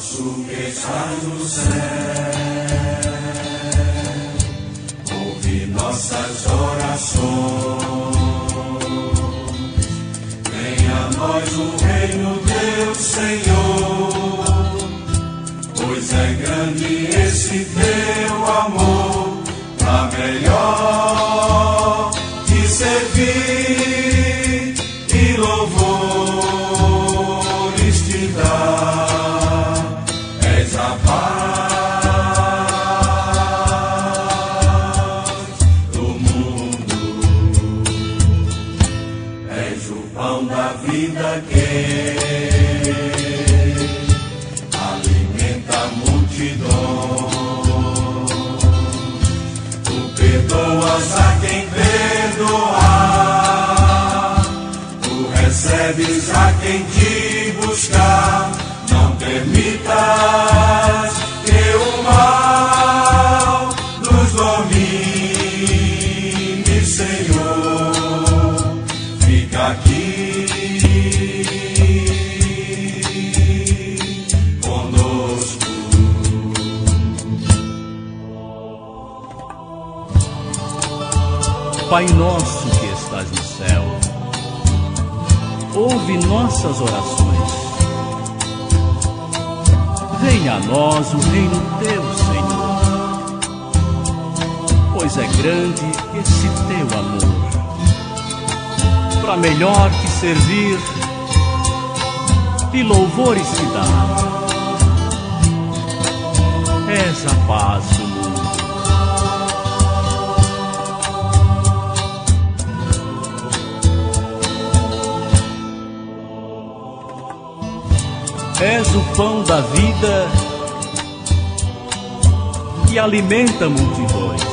nosso que estás no céu, ouve nossas orações. Venha a nós o reino teu, Senhor, pois é grande esse teu amor, pra melhor te servir e louvores te dar. És a paz do mundo, és o pão da vida que alimenta a multidão. Tu perdoas a quem perdoar, tu recebes a quem te buscar. Não permitas que o mal nos domine, Senhor. Fica aqui conosco. Pai nosso que estás no céu, ouve nossas orações. Venha a nós o reino teu, Senhor, pois é grande esse teu amor, para melhor te servir e louvores te dar. És a paz do mundo. És o pão da vida que alimenta multidões.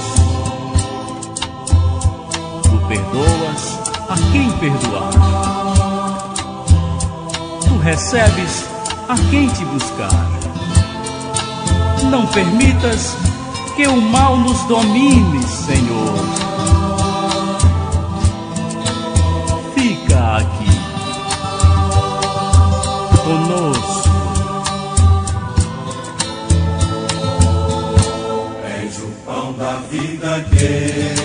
Tu perdoas a quem perdoar. Tu recebes a quem te buscar. Não permitas que o mal nos domine, Senhor. Fica aqui conosco. És o pão da vida que